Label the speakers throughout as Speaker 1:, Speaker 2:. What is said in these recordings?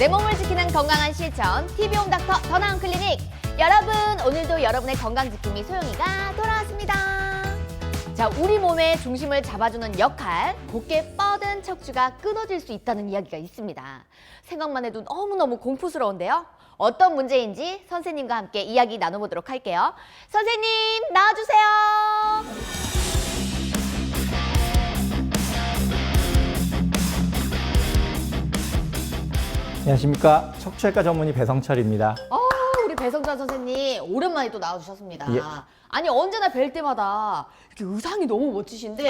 Speaker 1: 내 몸을 지키는 건강한 실천 TV홈 닥터 더 나은 클리닉. 여러분, 오늘도 여러분의 건강 지킴이 소영이가 돌아왔습니다. 자, 우리 몸의 중심을 잡아주는 역할, 곧게 뻗은 척추가 끊어질 수 있다는 이야기가 있습니다. 생각만 해도 너무너무 공포스러운데요. 어떤 문제인지 선생님과 함께 이야기 나눠보도록 할게요. 선생님, 나와주세요.
Speaker 2: 안녕하십니까. 척추외과 전문의 배성철입니다.
Speaker 1: 우리 배성찬 선생님 오랜만에 또 나와주셨습니다.
Speaker 2: 예.
Speaker 1: 아니, 언제나 뵐 때마다 이렇게 의상이 너무 멋지신데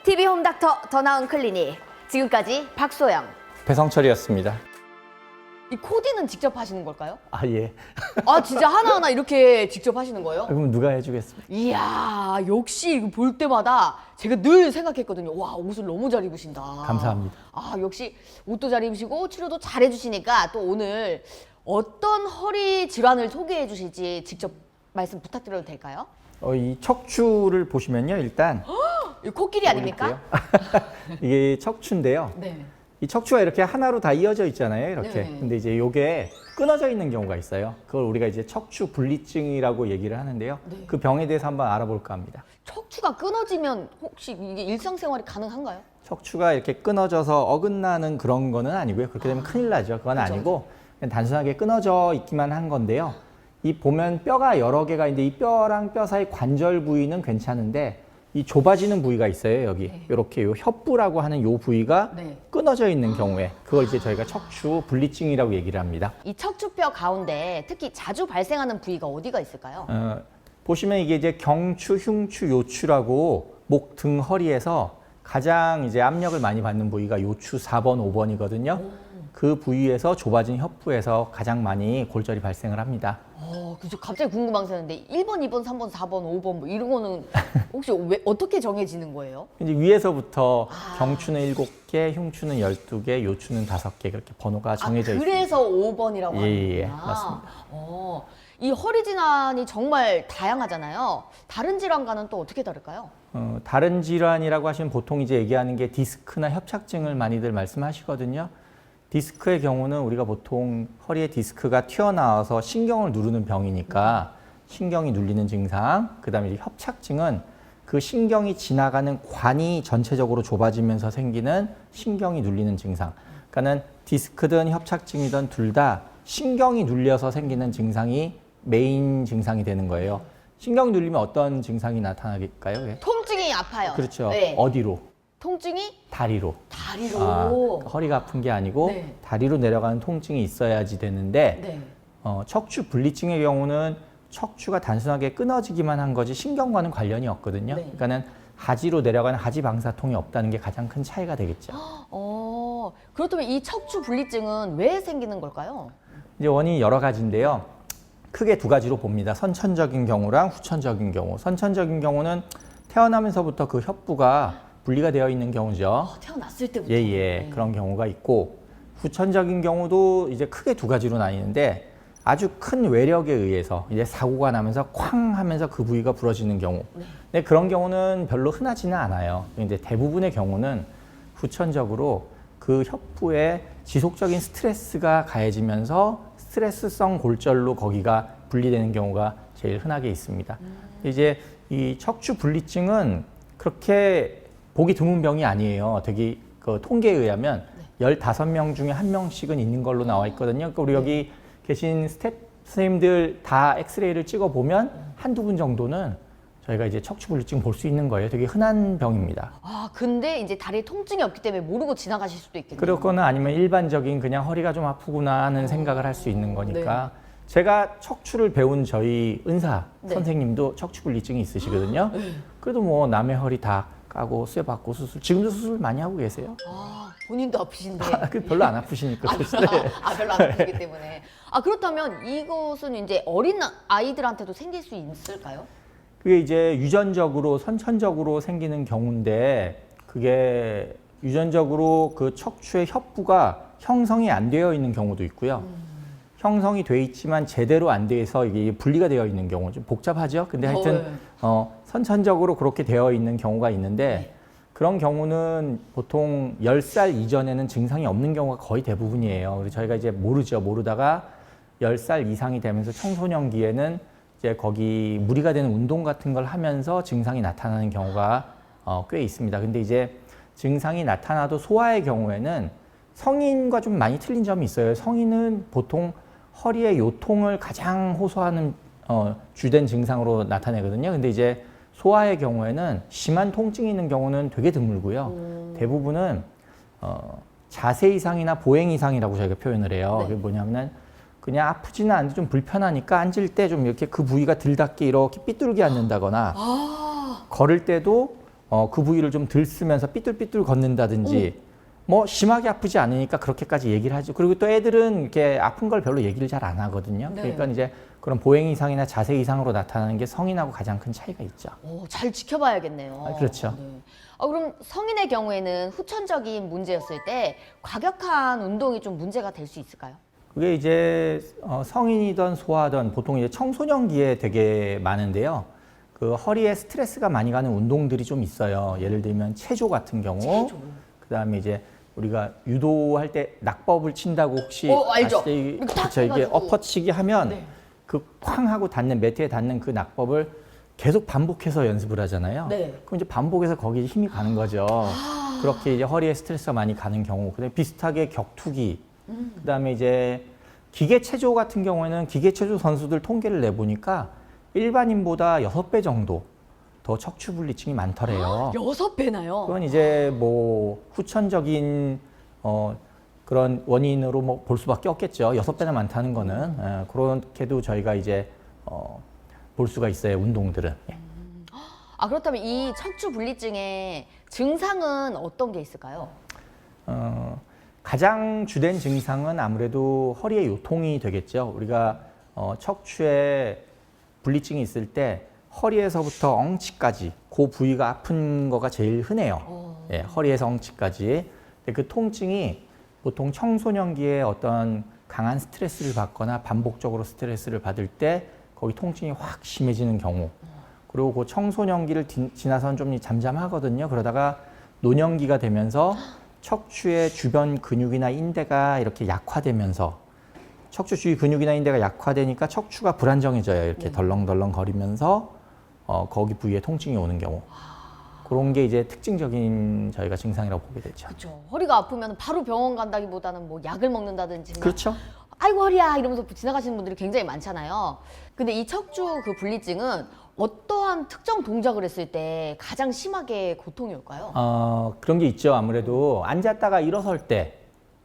Speaker 1: TV홈 닥터 더 나은 클리닉, 지금까지 박소영.
Speaker 2: 배성철이었습니다.
Speaker 1: 이 코디는 직접 하시는 걸까요?
Speaker 2: 아, 예.
Speaker 1: 아, 진짜 하나하나 이렇게 직접 하시는 거예요?
Speaker 2: 그럼 누가 해주겠습니까?
Speaker 1: 이야, 역시 이거 볼 때마다 제가 늘 생각했거든요. 와, 옷을 너무 잘 입으신다.
Speaker 2: 감사합니다.
Speaker 1: 아, 역시 옷도 잘 입으시고 치료도 잘 해주시니까 또 오늘 어떤 허리 질환을 소개해 주실지 직접 말씀 부탁드려도 될까요?
Speaker 2: 이 척추를 보시면요, 일단
Speaker 1: 이 코끼리 아닙니까?
Speaker 2: 이게 척추인데요.
Speaker 1: 네.
Speaker 2: 이 척추가 이렇게 하나로 다 이어져 있잖아요, 이렇게.
Speaker 1: 네.
Speaker 2: 근데 이제 이게 끊어져 있는 경우가 있어요. 그걸 우리가 이제 척추 분리증이라고 얘기를 하는데요.
Speaker 1: 네.
Speaker 2: 그 병에 대해서 한번 알아볼까 합니다.
Speaker 1: 척추가 끊어지면 혹시 이게 일상생활이 가능한가요?
Speaker 2: 척추가 이렇게 끊어져서 어긋나는 그런 거는 아니고요. 그렇게 되면 큰일 나죠. 그건
Speaker 1: 그죠.
Speaker 2: 아니고 그냥 단순하게 끊어져 있기만 한 건데요. 이 보면 뼈가 여러 개가 있는데 이 뼈랑 뼈 사이 관절 부위는 괜찮은데 이 좁아지는 부위가 있어요. 여기
Speaker 1: 네.
Speaker 2: 이렇게 요 협부라고 하는 요 부위가
Speaker 1: 네.
Speaker 2: 끊어져 있는 경우에 그걸 이제 저희가 척추 분리증이라고 얘기를 합니다.
Speaker 1: 이 척추뼈 가운데 특히 자주 발생하는 부위가 어디가 있을까요?
Speaker 2: 보시면 이게 이제 경추, 흉추, 요추라고 목, 등, 허리에서 가장 이제 압력을 많이 받는 부위가 요추 4번, 5번이거든요. 그 부위에서 좁아진 협부에서 가장 많이 골절이 발생을 합니다.
Speaker 1: 그래서 갑자기 궁금한 게 있는데 1번, 2번, 3번, 4번, 5번 뭐 이런 거는 혹시 어떻게 정해지는 거예요?
Speaker 2: 이제 위에서부터 경추는 7개, 흉추는 12개, 요추는 5개 그렇게 번호가 정해져 있습니다.
Speaker 1: 그래서 5번이라고 하는구나.
Speaker 2: 예, 맞습니다.
Speaker 1: 이 허리 질환이 정말 다양하잖아요. 다른 질환과는 또 어떻게 다를까요?
Speaker 2: 다른 질환이라고 하시면 보통 이제 얘기하는 게 디스크나 협착증을 많이들 말씀하시거든요. 디스크의 경우는 우리가 보통 허리에 디스크가 튀어나와서 신경을 누르는 병이니까 신경이 눌리는 증상, 그다음에 이제 협착증은 그 신경이 지나가는 관이 전체적으로 좁아지면서 생기는 신경이 눌리는 증상. 그러니까는 디스크든 협착증이든 둘 다 신경이 눌려서 생기는 증상이 메인 증상이 되는 거예요. 신경이 눌리면 어떤 증상이 나타나길까요? 예?
Speaker 1: 통증이 아파요.
Speaker 2: 그렇죠.
Speaker 1: 네.
Speaker 2: 어디로?
Speaker 1: 통증이
Speaker 2: 다리로.
Speaker 1: 다리로.
Speaker 2: 그러니까 허리가 아픈 게 아니고
Speaker 1: 네.
Speaker 2: 다리로 내려가는 통증이 있어야지 되는데
Speaker 1: 네.
Speaker 2: 척추 분리증의 경우는 척추가 단순하게 끊어지기만 한 거지 신경과는 관련이 없거든요.
Speaker 1: 네.
Speaker 2: 그러니까는 하지로 내려가는 하지 방사통이 없다는 게 가장 큰 차이가 되겠죠.
Speaker 1: 그렇다면 이 척추 분리증은 왜 생기는 걸까요?
Speaker 2: 이제 원인이 여러 가지인데요. 크게 두 가지로 봅니다. 선천적인 경우랑 후천적인 경우. 선천적인 경우는 태어나면서부터 그 협부가 분리가 되어 있는 경우죠.
Speaker 1: 태어났을 때부터.
Speaker 2: 예,
Speaker 1: 네.
Speaker 2: 그런 경우가 있고 후천적인 경우도 이제 크게 두 가지로 나뉘는데 아주 큰 외력에 의해서 이제 사고가 나면서 쾅 하면서 그 부위가 부러지는 경우.
Speaker 1: 네.
Speaker 2: 근데 그런 경우는 별로 흔하지는 않아요. 근데 대부분의 경우는 후천적으로 그 협부에 지속적인 스트레스가 가해지면서 스트레스성 골절로 거기가 분리되는 경우가 제일 흔하게 있습니다. 이제 이 척추 분리증은 그렇게 보기 드문 병이 아니에요. 되게 그 통계에 의하면 15명 중에 1명씩은 있는 걸로 나와 있거든요. 그러니까 우리 여기 계신 스태프 선생님들 다 엑스레이를 찍어 보면 한두 분 정도는 저희가 이제 척추 분리증 볼 수 있는 거예요. 되게 흔한 병입니다.
Speaker 1: 근데 이제 다리에 통증이 없기 때문에 모르고 지나가실 수도 있겠네요.
Speaker 2: 그렇거나 아니면 일반적인 그냥 허리가 좀 아프구나 하는 생각을 할 수 있는 거니까. 제가 척추를 배운 저희 은사 선생님도 척추 분리증이 있으시거든요. 그래도 뭐 남의 허리 다 까고 쇠받고 수술, 지금도 수술 많이 하고 계세요.
Speaker 1: 본인도 아프신데.
Speaker 2: 별로 안 아프시니까.
Speaker 1: 별로 안 아프기 때문에. 그렇다면 이것은 이제 어린 아이들한테도 생길 수 있을까요?
Speaker 2: 그게 이제 유전적으로 선천적으로 생기는 경우인데 그게 유전적으로 그 척추의 협부가 형성이 안 되어 있는 경우도 있고요. 형성이 돼 있지만 제대로 안 돼서 이게 분리가 되어 있는 경우 좀 복잡하죠. 근데 하여튼 선천적으로 그렇게 되어 있는 경우가 있는데 그런 경우는 보통 10살 이전에는 증상이 없는 경우가 거의 대부분이에요. 그래서 저희가 이제 모르다가 10살 이상이 되면서 청소년기에는 이제 거기 무리가 되는 운동 같은 걸 하면서 증상이 나타나는 경우가 꽤 있습니다. 근데 이제 증상이 나타나도 소아의 경우에는 성인과 좀 많이 틀린 점이 있어요. 성인은 보통 허리의 요통을 가장 호소하는 주된 증상으로 나타내거든요. 근데 이제 소아의 경우에는 심한 통증이 있는 경우는 되게 드물고요. 대부분은 자세 이상이나 보행 이상이라고 저희가 표현을 해요.
Speaker 1: 네.
Speaker 2: 그게 뭐냐면은 그냥 아프지는 않은데 좀 불편하니까 앉을 때 좀 이렇게 그 부위가 들닫게 이렇게 삐뚤게 앉는다거나 걸을 때도 그 부위를 좀 들쓰면서 삐뚤삐뚤 걷는다든지 뭐 심하게 아프지 않으니까 그렇게까지 얘기를 하죠. 그리고 또 애들은 이렇게 아픈 걸 별로 얘기를 잘 안 하거든요.
Speaker 1: 네.
Speaker 2: 그러니까 이제 그런 보행 이상이나 자세 이상으로 나타나는 게 성인하고 가장 큰 차이가 있죠.
Speaker 1: 오, 잘 지켜봐야겠네요.
Speaker 2: 그렇죠.
Speaker 1: 네. 그럼 성인의 경우에는 후천적인 문제였을 때 과격한 운동이 좀 문제가 될 수 있을까요?
Speaker 2: 그게 이제 성인이든 소아든 보통 이제 청소년기에 되게 많은데요. 그 허리에 스트레스가 많이 가는 운동들이 좀 있어요. 예를 들면 체조 같은 경우. 그다음에 이제 우리가 유도할 때 낙법을 친다고 혹시
Speaker 1: 알죠.
Speaker 2: 아시죠?
Speaker 1: 이렇게 탁
Speaker 2: 그렇죠. 이게
Speaker 1: 해가지고.
Speaker 2: 엎어치기 하면
Speaker 1: 네.
Speaker 2: 그 쾅 하고 닿는 매트에 닿는 그 낙법을 계속 반복해서 연습을 하잖아요.
Speaker 1: 네.
Speaker 2: 그럼 이제 반복해서 거기에 힘이 가는 거죠. 그렇게 이제 허리에 스트레스가 많이 가는 경우. 그다음에 비슷하게 격투기. 그다음에 이제 기계 체조 같은 경우에는 기계 체조 선수들 통계를 내보니까 일반인보다 6배 정도 더 척추 불리증이 많더래요.
Speaker 1: 6배나요?
Speaker 2: 그건 이제 뭐 후천적인 그런 원인으로 뭐 볼 수밖에 없겠죠. 6배나 많다는 거는. 그렇게도 저희가 이제 볼 수가 있어요. 운동들은. 예.
Speaker 1: 그렇다면 이 척추 불리증의 증상은 어떤 게 있을까요?
Speaker 2: 가장 주된 증상은 아무래도 허리의 요통이 되겠죠. 우리가 척추에 불리증이 있을 때 허리에서부터 엉치까지 그 부위가 아픈 거가 제일 흔해요. 예, 허리에서 엉치까지. 근데 그 통증이 보통 청소년기에 어떤 강한 스트레스를 받거나 반복적으로 스트레스를 받을 때 거기 통증이 확 심해지는 경우. 그리고 그 청소년기를 지나서는 좀 잠잠하거든요. 그러다가 노년기가 되면서 척추의 주변 근육이나 인대가 이렇게 약화되면서 척추 주위 근육이나 인대가 약화되니까 척추가 불안정해져요. 이렇게 덜렁덜렁 거리면서 거기 부위에 통증이 오는 경우. 그런 게 이제 특징적인 저희가 증상이라고 보게 되죠.
Speaker 1: 그렇죠. 허리가 아프면 바로 병원 간다기보다는 뭐 약을 먹는다든지 그냥
Speaker 2: 그렇죠.
Speaker 1: 아이고 허리야 이러면서 지나가시는 분들이 굉장히 많잖아요. 근데 이 척추 그 불리증은 어떠한 특정 동작을 했을 때 가장 심하게 고통이 올까요?
Speaker 2: 그런 게 있죠. 아무래도 앉았다가 일어설 때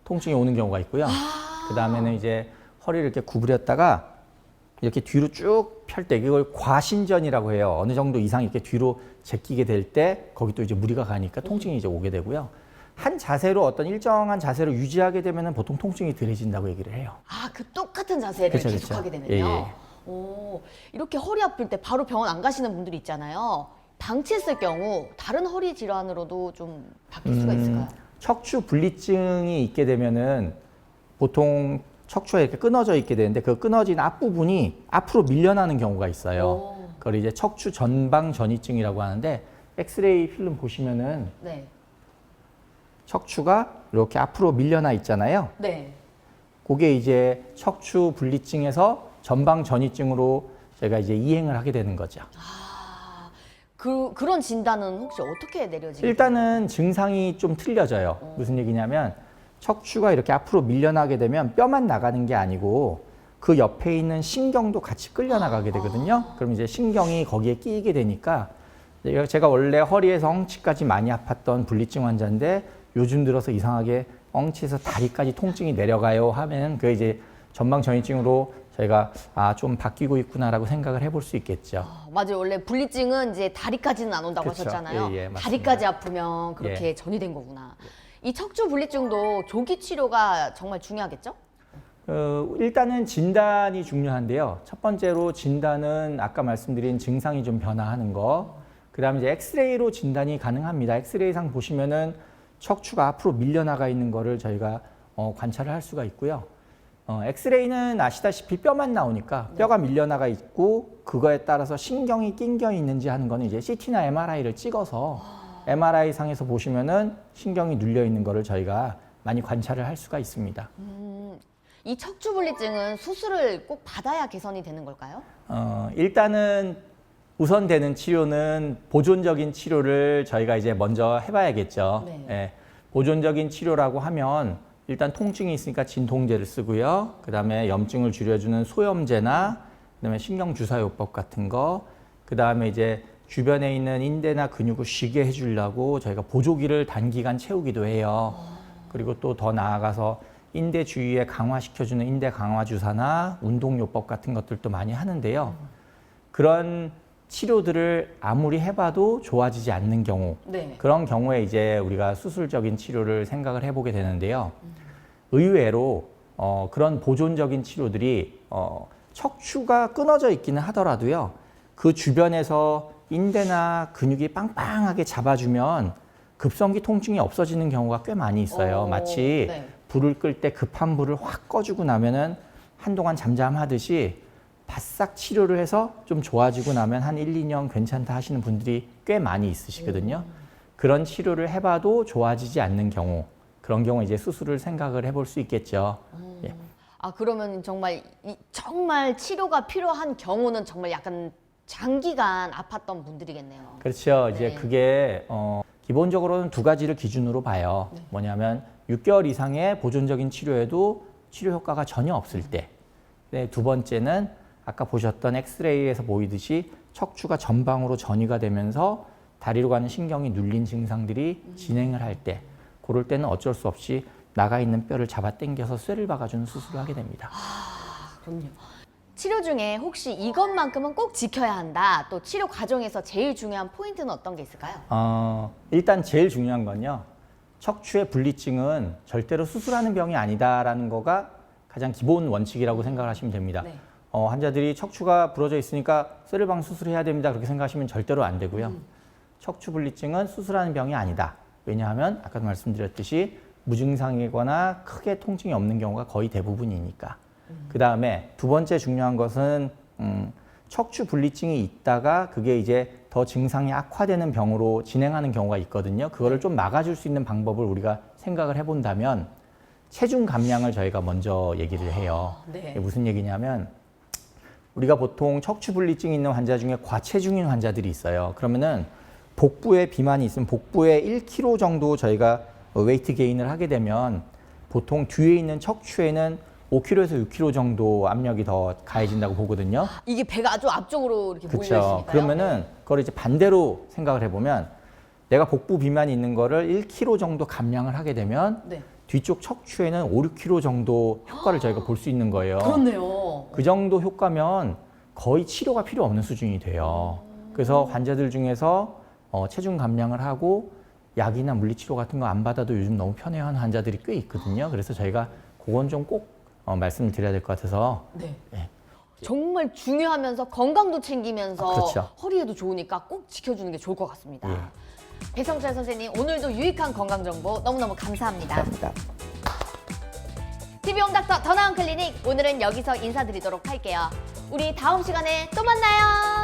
Speaker 2: 통증이 오는 경우가 있고요. 그 다음에는 이제 허리를 이렇게 구부렸다가 이렇게 뒤로 쭉 펼 때 이걸 과신전이라고 해요. 어느 정도 이상 이렇게 뒤로 제끼게 될 때 거기 또 이제 무리가 가니까 통증이 이제 오게 되고요. 한 자세로 어떤 일정한 자세를 유지하게 되면은 보통 통증이 덜해진다고 얘기를 해요.
Speaker 1: 그 똑같은 자세를
Speaker 2: 그쵸,
Speaker 1: 계속하게
Speaker 2: 그쵸.
Speaker 1: 되면요.
Speaker 2: 예, 예.
Speaker 1: 오, 이렇게 허리 아플 때 바로 병원 안 가시는 분들이 있잖아요. 방치했을 경우 다른 허리 질환으로도 좀 바뀔 수가 있을까요?
Speaker 2: 척추 불리증이 있게 되면은 보통 척추가 이렇게 끊어져 있게 되는데 그 끊어진 앞부분이 앞으로 밀려나는 경우가 있어요. 그걸 이제 척추 전방 전이증이라고 하는데 엑스레이 필름 보시면은
Speaker 1: 네.
Speaker 2: 척추가 이렇게 앞으로 밀려나 있잖아요.
Speaker 1: 네.
Speaker 2: 그게 이제 척추 불리증에서 전방 전이증으로 제가 이제 이행을 하게 되는 거죠.
Speaker 1: 그런 진단은 혹시 어떻게 내려지나요?
Speaker 2: 일단은 증상이 좀 틀려져요. 무슨 얘기냐면 척추가 이렇게 앞으로 밀려나게 되면 뼈만 나가는 게 아니고 그 옆에 있는 신경도 같이 끌려나가게 되거든요. 그럼 이제 신경이 거기에 끼이게 되니까 제가 원래 허리에서 엉치까지 많이 아팠던 불리증 환자인데 요즘 들어서 이상하게 엉치에서 다리까지 통증이 내려가요 하면 그 이제 전방 전이증으로 저희가 좀 바뀌고 있구나라고 생각을 해볼 수 있겠죠.
Speaker 1: 맞아요. 원래 불리증은 이제 다리까지는 안 온다고
Speaker 2: 그쵸.
Speaker 1: 하셨잖아요.
Speaker 2: 예, 예, 맞습니다.
Speaker 1: 다리까지 아프면 그렇게 전이 된 거구나. 이 척추 불리증도 조기 치료가 정말 중요하겠죠?
Speaker 2: 일단은 진단이 중요한데요. 첫 번째로 진단은 아까 말씀드린 증상이 좀 변화하는 거. 그다음에 이제 엑스레이로 진단이 가능합니다. 엑스레이상 보시면은 척추가 앞으로 밀려나가 있는 거를 저희가 관찰을 할 수가 있고요. 엑스레이는 아시다시피 뼈만 나오니까 뼈가 밀려나가 있고 그거에 따라서 신경이 낑겨 있는지 하는 거는 이제 CT나 MRI를 찍어서 MRI 상에서 보시면은 신경이 눌려 있는 거를 저희가 많이 관찰을 할 수가 있습니다.
Speaker 1: 이 척추분리증은 수술을 꼭 받아야 개선이 되는 걸까요?
Speaker 2: 일단은 우선되는 치료는 보존적인 치료를 저희가 이제 먼저 해봐야겠죠.
Speaker 1: 네.
Speaker 2: 예, 보존적인 치료라고 하면 일단 통증이 있으니까 진통제를 쓰고요. 그다음에 염증을 줄여주는 소염제나 그다음에 신경주사요법 같은 거, 그다음에 이제 주변에 있는 인대나 근육을 쉬게 해주려고 저희가 보조기를 단기간 채우기도 해요. 그리고 또 더 나아가서 인대 주위에 강화시켜주는 인대 강화 주사나 운동요법 같은 것들도 많이 하는데요. 그런 치료들을 아무리 해봐도 좋아지지 않는 경우,
Speaker 1: 네.
Speaker 2: 그런 경우에 이제 우리가 수술적인 치료를 생각을 해보게 되는데요. 의외로 그런 보존적인 치료들이 척추가 끊어져 있기는 하더라도요. 그 주변에서 인대나 근육이 빵빵하게 잡아주면 급성기 통증이 없어지는 경우가 꽤 많이 있어요. 마치
Speaker 1: 네.
Speaker 2: 불을 끌 때 급한 불을 확 꺼주고 나면은 한동안 잠잠하듯이 바싹 치료를 해서 좀 좋아지고 나면 한 1, 2년 괜찮다 하시는 분들이 꽤 많이 있으시거든요. 그런 치료를 해봐도 좋아지지 않는 경우, 그런 경우 이제 수술을 생각을 해볼 수 있겠죠. 예.
Speaker 1: 아, 그러면 정말 정말 치료가 필요한 경우는 정말 약간 장기간 아팠던 분들이겠네요.
Speaker 2: 그렇죠. 이제
Speaker 1: 네.
Speaker 2: 그게 기본적으로는 두 가지를 기준으로 봐요. 뭐냐면 6개월 이상의 보존적인 치료에도 치료 효과가 전혀 없을 때. 네, 두 번째는 아까 보셨던 엑스레이에서 보이듯이 척추가 전방으로 전이가 되면서 다리로 가는 신경이 눌린 증상들이 진행을 할 때, 그럴 때는 어쩔 수 없이 나가 있는 뼈를 잡아 당겨서 쇠를 박아주는 수술을 하게 됩니다.
Speaker 1: 그럼요. 치료 중에 혹시 이것만큼은 꼭 지켜야 한다. 또 치료 과정에서 제일 중요한 포인트는 어떤 게 있을까요?
Speaker 2: 일단 제일 중요한 건요. 척추의 분리증은 절대로 수술하는 병이 아니다라는 거가 가장 기본 원칙이라고 생각을 하시면 됩니다.
Speaker 1: 네.
Speaker 2: 환자들이 척추가 부러져 있으니까 쇠를방 수술해야 됩니다. 그렇게 생각하시면 절대로 안 되고요. 척추 분리증은 수술하는 병이 아니다. 왜냐하면 아까도 말씀드렸듯이 무증상이거나 크게 통증이 없는 경우가 거의 대부분이니까. 그 다음에 두 번째 중요한 것은 척추 분리증이 있다가 그게 이제 더 증상이 악화되는 병으로 진행하는 경우가 있거든요. 그거를 좀 막아줄 수 있는 방법을 우리가 생각을 해본다면 체중 감량을 저희가 먼저 얘기를 해요.
Speaker 1: 네.
Speaker 2: 이게 무슨 얘기냐면 우리가 보통 척추 분리증이 있는 환자 중에 과체중인 환자들이 있어요. 그러면은 복부에 비만이 있으면 복부에 1kg 정도 저희가 웨이트 게인을 하게 되면 보통 뒤에 있는 척추에는 5kg에서 6kg 정도 압력이 더 가해진다고 보거든요.
Speaker 1: 이게 배가 아주 앞쪽으로 이렇게 몰려
Speaker 2: 그렇죠.
Speaker 1: 있으니까요.
Speaker 2: 그러면은 그걸 이제 반대로 생각을 해보면 내가 복부 비만이 있는 거를 1kg 정도 감량을 하게 되면
Speaker 1: 네.
Speaker 2: 뒤쪽 척추에는 5, 6kg 정도 효과를 저희가 볼 수 있는 거예요.
Speaker 1: 그렇네요.
Speaker 2: 그 정도 효과면 거의 치료가 필요 없는 수준이 돼요. 그래서 환자들 중에서 체중 감량을 하고 약이나 물리치료 같은 거 안 받아도 요즘 너무 편해하는 환자들이 꽤 있거든요. 그래서 저희가 그건 좀 꼭 말씀을 드려야 될 것 같아서.
Speaker 1: 네.
Speaker 2: 예.
Speaker 1: 정말 중요하면서 건강도 챙기면서
Speaker 2: 그렇죠.
Speaker 1: 허리에도 좋으니까 꼭 지켜주는 게 좋을 것 같습니다.
Speaker 2: 예.
Speaker 1: 배성철 선생님, 오늘도 유익한 건강 정보 너무너무 감사합니다.
Speaker 2: 감사합니다.
Speaker 1: TV용 닥터 더 나은 클리닉, 오늘은 여기서 인사드리도록 할게요. 우리 다음 시간에 또 만나요.